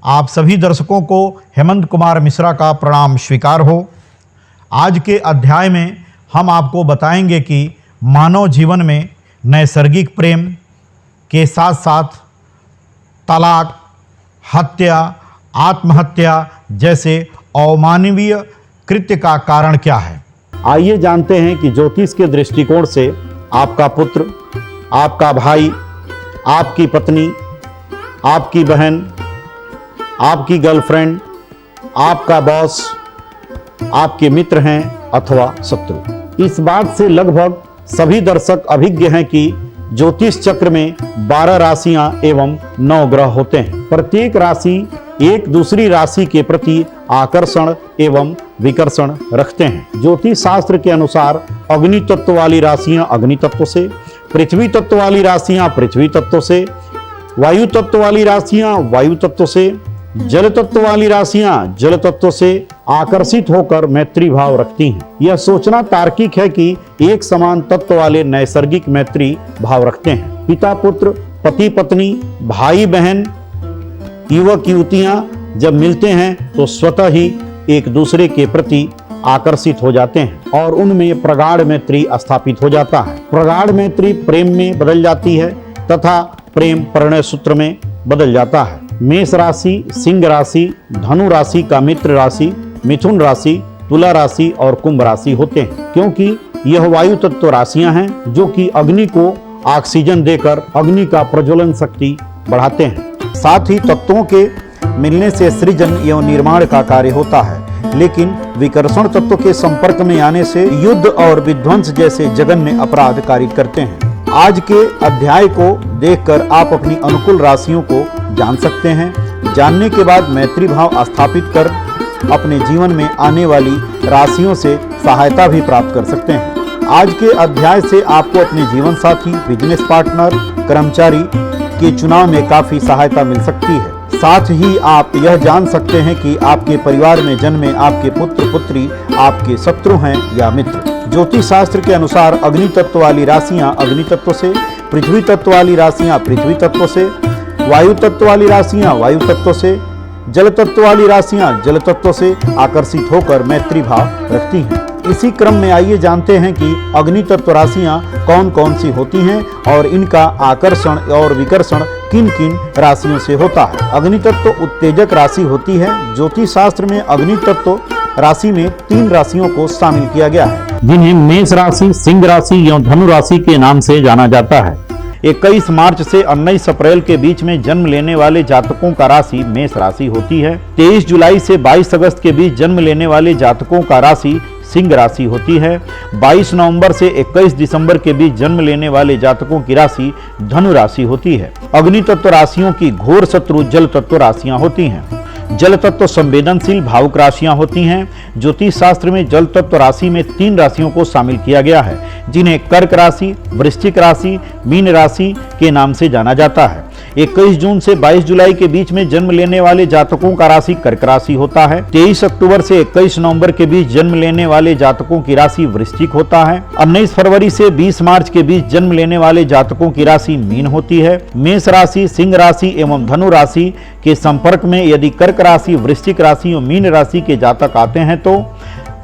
आप सभी दर्शकों को हेमंत कुमार मिश्रा का प्रणाम स्वीकार हो। आज के अध्याय में हम आपको बताएंगे कि मानव जीवन में नैसर्गिक प्रेम के साथ साथ तलाक, हत्या, आत्महत्या जैसे अमानवीय कृत्य का कारण क्या है। आइए जानते हैं कि ज्योतिष के दृष्टिकोण से आपका पुत्र, आपका भाई, आपकी पत्नी, आपकी बहन, आपकी गर्लफ्रेंड, आपका बॉस, आपके मित्र हैं अथवा शत्रु। इस बात से लगभग सभी दर्शक अभिज्ञ हैं कि ज्योतिष चक्र में 12 राशियां एवं 9 ग्रह होते हैं। प्रत्येक राशि एक दूसरी राशि के प्रति आकर्षण एवं विकर्षण रखते हैं। ज्योतिष शास्त्र के अनुसार अग्नि तत्व वाली राशियां अग्नि तत्व से, पृथ्वी तत्व वाली राशियां पृथ्वी तत्व से, वायु तत्व वाली राशियां वायु तत्व से, जल तत्व वाली राशियां जल तत्व से आकर्षित होकर मैत्री भाव रखती हैं। यह सोचना तार्किक है कि एक समान तत्व वाले नैसर्गिक मैत्री भाव रखते हैं। पिता पुत्र, पति पत्नी, भाई बहन, युवक युवतियां जब मिलते हैं तो स्वतः ही एक दूसरे के प्रति आकर्षित हो जाते हैं और उनमें प्रगाढ़ मैत्री स्थापित हो जाता है। प्रगाढ़ मैत्री प्रेम में बदल जाती है तथा प्रेम परिणय सूत्र में बदल जाता है। मेष राशि, सिंह राशि, धनु राशि का मित्र राशि, मिथुन राशि, तुला राशि और कुंभ राशि होते हैं, क्योंकि यह वायु तत्व राशियां हैं जो कि अग्नि को ऑक्सीजन देकर अग्नि का प्रज्वलन शक्ति बढ़ाते हैं। साथ ही तत्वों के मिलने से सृजन एवं निर्माण का कार्य होता है, लेकिन विकर्षण तत्व के संपर्क में आने से युद्ध और विध्वंस जैसे जघन्य अपराध कार्य करते हैं। आज के अध्याय को देखकर आप अपनी अनुकूल राशियों को जान सकते हैं। जानने के बाद मैत्री भाव स्थापित कर अपने जीवन में आने वाली राशियों से सहायता भी प्राप्त कर सकते हैं। आज के अध्याय से आपको अपने जीवन साथी, बिजनेस पार्टनर, कर्मचारी के चुनाव में काफी सहायता मिल सकती है। साथ ही आप यह जान सकते हैं कि आपके परिवार में जन्मे आपके पुत्र पुत्री आपके शत्रु हैं या मित्र। ज्योतिष शास्त्र के अनुसार अग्नि तत्व वाली राशियां अग्नि तत्व से, पृथ्वी तत्व वाली राशियां पृथ्वी तत्व से, वायु तत्व वाली राशियां वायु तत्व से, जल तत्व वाली राशियां जल तत्व से आकर्षित होकर मैत्री भाव रखती हैं। इसी क्रम में आइए जानते हैं कि अग्नि तत्व राशियां कौन कौन सी होती हैं और इनका आकर्षण और विकर्षण किन किन राशियों से होता है। अग्नि तत्व उत्तेजक राशि होती है। ज्योतिष शास्त्र में अग्नि तत्व राशि में 3 राशियों को शामिल किया गया है, जिन्हें मेष राशि, सिंह राशि एवं धनु राशि के नाम से जाना जाता है। 21 मार्च से 19 अप्रैल के बीच में जन्म लेने वाले जातकों का राशि मेष राशि होती है। 23 जुलाई से 22 अगस्त के बीच जन्म लेने वाले जातकों का राशि सिंह राशि होती है। 22 नवंबर से 21 दिसंबर के बीच जन्म लेने वाले जातकों की राशि धनु राशि होती है। अग्नि तत्व राशियों की घोर शत्रु जल तत्व राशियां होती हैं। जल तत्व संवेदनशील भावुक राशियां होती हैं। ज्योतिष शास्त्र में जल तत्व राशि में 3 राशियों को शामिल किया गया है, जिन्हें कर्क राशि, वृश्चिक राशि, मीन राशि के नाम से जाना जाता है। 21 जून से 22 जुलाई के बीच में जन्म लेने वाले जातकों का राशि कर्क राशि होता है। 23 अक्टूबर से 21 नवंबर के बीच जन्म लेने वाले जातकों की राशि वृश्चिक होता है। 19 फरवरी से 20 मार्च के बीच जन्म लेने वाले जातकों की राशि मीन होती है। मेष राशि, सिंह राशि एवं धनु राशि के संपर्क में यदि कर्क राशि, वृश्चिक राशि और मीन राशि के जातक आते हैं तो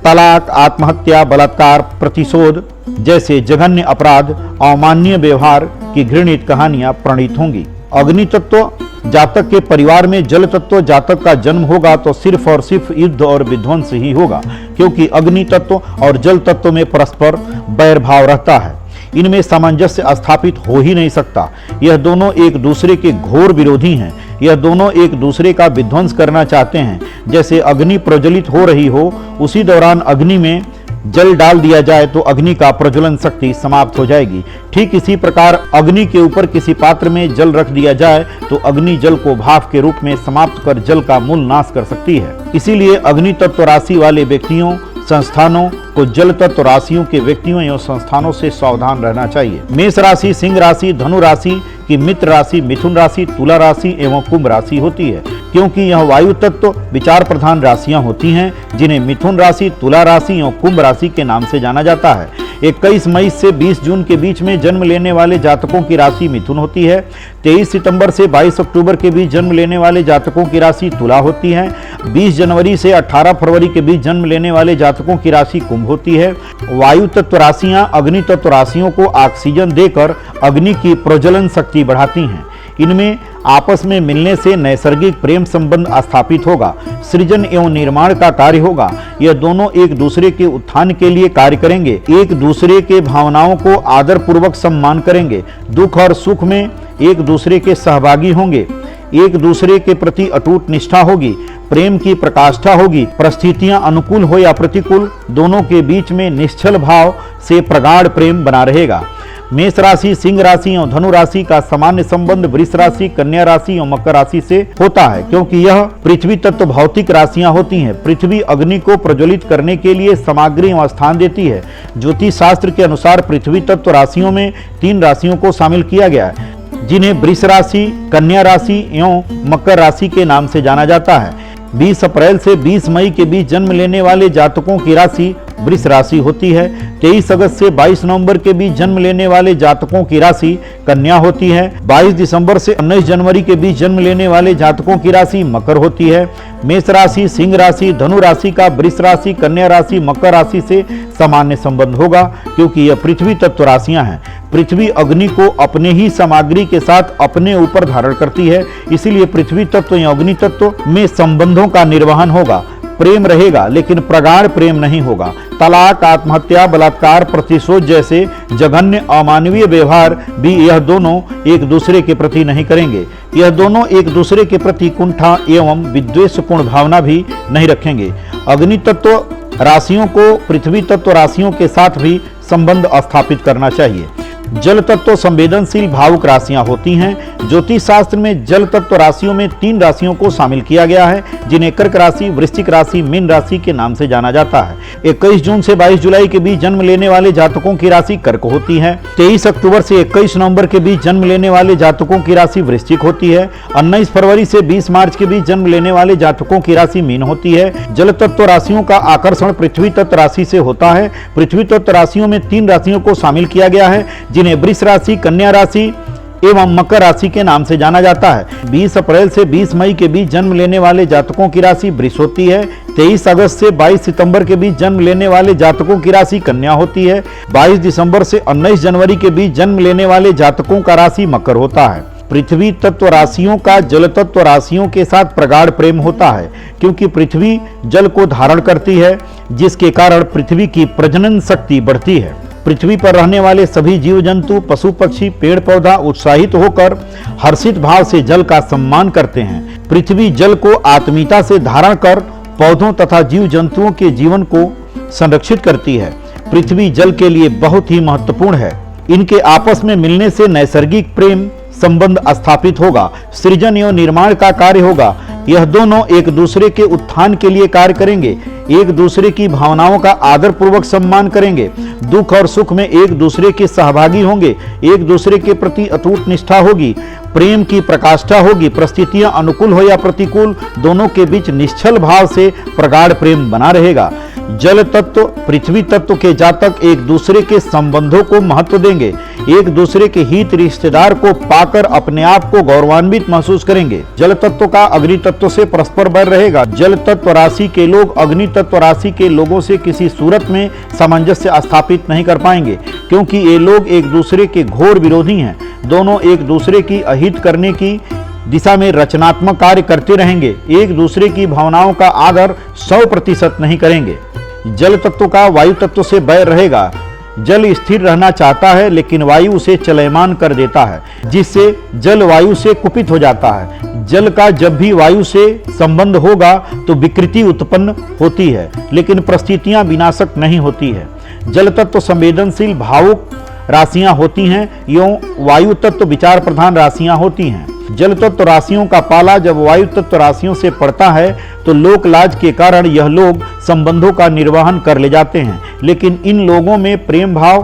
तलाक, आत्महत्या, बलात्कार, प्रतिशोध जैसे जघन्य अपराध, अमानवीय व्यवहार की घृणित कहानियां प्रणीत होंगी। अग्नि तत्व जातक के परिवार में जल तत्व जातक का जन्म होगा तो सिर्फ और सिर्फ युद्ध और विध्वंस ही होगा, क्योंकि अग्नि तत्व और जल तत्व में परस्पर बैर भाव रहता है। इनमें सामंजस्य स्थापित हो ही नहीं सकता। यह दोनों एक दूसरे के घोर विरोधी हैं। यह दोनों एक दूसरे का विध्वंस करना चाहते हैं। जैसे अग्नि प्रज्वलित हो रही हो, उसी दौरान अग्नि में जल डाल दिया जाए तो अग्नि का प्रज्वलन शक्ति समाप्त हो जाएगी। ठीक इसी प्रकार अग्नि के ऊपर किसी पात्र में जल रख दिया जाए तो अग्नि जल को भाप के रूप में समाप्त कर जल का मूल नाश कर सकती है। इसीलिए अग्नि तत्व राशि वाले व्यक्तियों, संस्थानों को जल तत्व राशियों के व्यक्तियों एवं संस्थानों से सावधान रहना चाहिए। मेष राशि, सिंह राशि, धनु राशि की मित्र राशि मिथुन राशि, तुला राशि एवं कुंभ राशि होती है, क्योंकि यह वायु तत्व विचार प्रधान राशियां होती हैं, जिन्हें मिथुन राशि, तुला राशि एवं कुंभ राशि के नाम से जाना जाता है। 21 मई से 20 जून के बीच में जन्म लेने वाले जातकों की राशि मिथुन होती है। 23 सितंबर से 22 अक्टूबर के बीच जन्म लेने वाले जातकों की राशि तुला होती है। 20 जनवरी से 18 फरवरी के बीच जन्म लेने वाले जातकों की राशि कुंभ होती है। वायु तत्व राशियां अग्नि तत्व राशियों को ऑक्सीजन देकर अग्नि की प्रज्वलन शक्ति बढ़ाती हैं। इनमें आपस में मिलने से नैसर्गिक प्रेम संबंध स्थापित होगा, सृजन एवं निर्माण का कार्य होगा। यह दोनों एक दूसरे के उत्थान के लिए कार्य करेंगे, एक दूसरे के भावनाओं को आदर पूर्वक सम्मान करेंगे, दुख और सुख में एक दूसरे के सहभागी होंगे, एक दूसरे के प्रति अटूट निष्ठा होगी, प्रेम की प्रकाष्ठा होगी। परिस्थितियां अनुकूल हो या प्रतिकूल, दोनों के बीच में निश्चल भाव से प्रगाढ़ प्रेम बना रहेगा। मेष राशि, सिंह राशि और धनु राशि का सामान्य संबंध वृष राशि, कन्या राशि और मकर राशि से होता है, क्योंकि यह पृथ्वी तत्व भौतिक राशियां होती हैं। पृथ्वी अग्नि को प्रज्वलित करने के लिए सामग्री एवं स्थान देती है। ज्योतिष शास्त्र के अनुसार पृथ्वी तत्व राशियों में 3 राशियों को शामिल किया गया है, जिन्हें वृष राशि, कन्या राशि एवं मकर राशि के नाम से जाना जाता है। 20 अप्रैल से 20 मई के बीच जन्म लेने वाले जातकों की राशि वृष राशि होती है। 23 अगस्त से 22 नवंबर के बीच जन्म लेने वाले जातकों की राशि कन्या होती है। 22 दिसंबर से 19 जनवरी के बीच जन्म लेने वाले जातकों की राशि मकर होती है। मेष राशि, सिंह राशि, धनु राशि का वृष राशि, कन्या राशि, मकर राशि से सामान्य संबंध होगा, क्योंकि यह पृथ्वी तत्व राशियां हैं। पृथ्वी अग्नि को अपने ही सामग्री के साथ अपने ऊपर धारण करती है, इसीलिए पृथ्वी तत्व या अग्नि तत्व में संबंधों का निर्वहन होगा। प्रेम रहेगा, लेकिन प्रगाढ़ प्रेम नहीं होगा। तलाक, आत्महत्या, बलात्कार, प्रतिशोध जैसे जघन्य अमानवीय व्यवहार भी यह दोनों एक दूसरे के प्रति नहीं करेंगे। यह दोनों एक दूसरे के प्रति कुंठा एवं विद्वेषपूर्ण भावना भी नहीं रखेंगे। अग्नि तत्व राशियों को पृथ्वी तत्व राशियों के साथ भी संबंध स्थापित करना चाहिए। जल तत्व संवेदनशील भावुक राशियां होती हैं। ज्योतिष शास्त्र में जल तत्व राशियों में 3 राशियों को शामिल किया गया है, जिन्हें कर्क राशि, वृश्चिक राशि, मीन राशि के नाम से जाना जाता है। 21 जून से 22 जुलाई के बीच जन्म लेने वाले जातकों की राशि कर्क होती है। 23 अक्टूबर से 21 नवंबर के बीच जन्म लेने वाले जातकों की राशि वृश्चिक होती है। 19 फरवरी से 20 मार्च के बीच जन्म लेने वाले जातकों की राशि मीन होती है। जल तत्व राशियों का आकर्षण पृथ्वी तत्व राशि से होता है। पृथ्वी तत्व राशियों में 3 राशियों को शामिल किया गया है, जिन्हें वृष राशि, कन्या राशि एवं मकर राशि के नाम से जाना जाता है। 20 अप्रैल से 20 मई के बीच जन्म लेने वाले जातकों की राशि वृष होती है। 23 अगस्त से 22 सितंबर के बीच जन्म लेने वाले जातकों की राशि कन्या होती है। 22 दिसंबर से 19 जनवरी के बीच जन्म लेने वाले जातकों का राशि मकर होता है। पृथ्वी तत्व राशियों का जल तत्व राशियों के साथ प्रगाढ़ प्रेम होता है, क्योंकि पृथ्वी जल को धारण करती है, जिसके कारण पृथ्वी की प्रजनन शक्ति बढ़ती है। पृथ्वी पर रहने वाले सभी जीव जंतु, पशु पक्षी, पेड़ पौधा उत्साहित होकर हर्षित भाव से जल का सम्मान करते हैं। पृथ्वी जल को आत्मीयता से धारण कर पौधों तथा जीव जंतुओं के जीवन को संरक्षित करती है। पृथ्वी जल के लिए बहुत ही महत्वपूर्ण है। इनके आपस में मिलने से नैसर्गिक प्रेम संबंध स्थापित होगा, सृजन एवं निर्माण का कार्य होगा। यह दोनों एक दूसरे के उत्थान के लिए कार्य करेंगे, एक दूसरे की भावनाओं का आदर पूर्वक सम्मान करेंगे, दुख और सुख में एक दूसरे के सहभागी होंगे, एक दूसरे के प्रति अटूट निष्ठा होगी, प्रेम की प्रकाष्ठा होगी। परिस्थितियां अनुकूल हो या प्रतिकूल, दोनों के बीच निश्चल भाव से प्रगाढ़ प्रेम बना रहेगा। जल तत्व, पृथ्वी तत्व के जातक एक दूसरे के संबंधों को महत्व देंगे, एक दूसरे के हित रिश्तेदार को पाकर अपने आप को गौरवान्वित महसूस करेंगे। जल तत्व का अग्नि तत्व से परस्पर बैर रहेगा। जल तत्व राशि के लोग अग्नि तत्व राशि के लोगों से किसी सूरत में सामंजस्य स्थापित नहीं कर पाएंगे, क्योंकि ये लोग एक दूसरे के घोर विरोधी हैं। दोनों एक दूसरे की अहित करने की दिशा में रचनात्मक कार्य करते रहेंगे, एक दूसरे की भावनाओं का आदर 100% नहीं करेंगे। जल तत्व का वायु तत्व से बैर रहेगा। जल स्थिर रहना चाहता है, लेकिन वायु उसे चलयमान कर देता है, जिससे जल वायु से कुपित हो जाता है। जल का जब भी वायु से संबंध होगा तो विकृति उत्पन्न होती है, लेकिन परिस्थितियां विनाशक नहीं होती है। जल तत्व संवेदनशील भावुक राशियां होती हैं, एवं वायु तत्व विचार प्रधान राशियां होती हैं। जल तत्व राशियों का पाला जब वायु तत्व राशियों से पड़ता है तो लोक लाज के कारण यह लोग संबंधों का निर्वहन कर ले जाते हैं, लेकिन इन लोगों में प्रेम भाव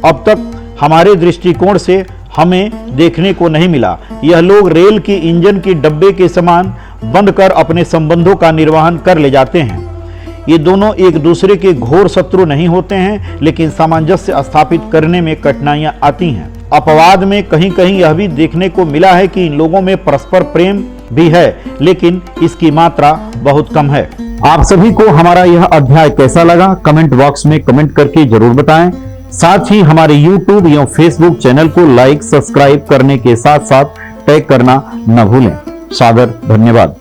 अब तक हमारे दृष्टिकोण से हमें देखने को नहीं मिला। यह लोग रेल के इंजन की डब्बे के समान बंद कर अपने संबंधों का निर्वहन कर ले जाते हैं। ये दोनों एक दूसरे के घोर शत्रु नहीं होते हैं, लेकिन सामंजस्य स्थापित करने में कठिनाइयां आती हैं। अपवाद में कहीं कहीं यह भी देखने को मिला है कि इन लोगों में परस्पर प्रेम भी है, लेकिन इसकी मात्रा बहुत कम है। आप सभी को हमारा यह अध्याय कैसा लगा कमेंट बॉक्स में कमेंट करके जरूर बताएं। साथ ही हमारे YouTube या Facebook चैनल को लाइक सब्सक्राइब करने के साथ साथ टैग करना न भूलें। सादर धन्यवाद।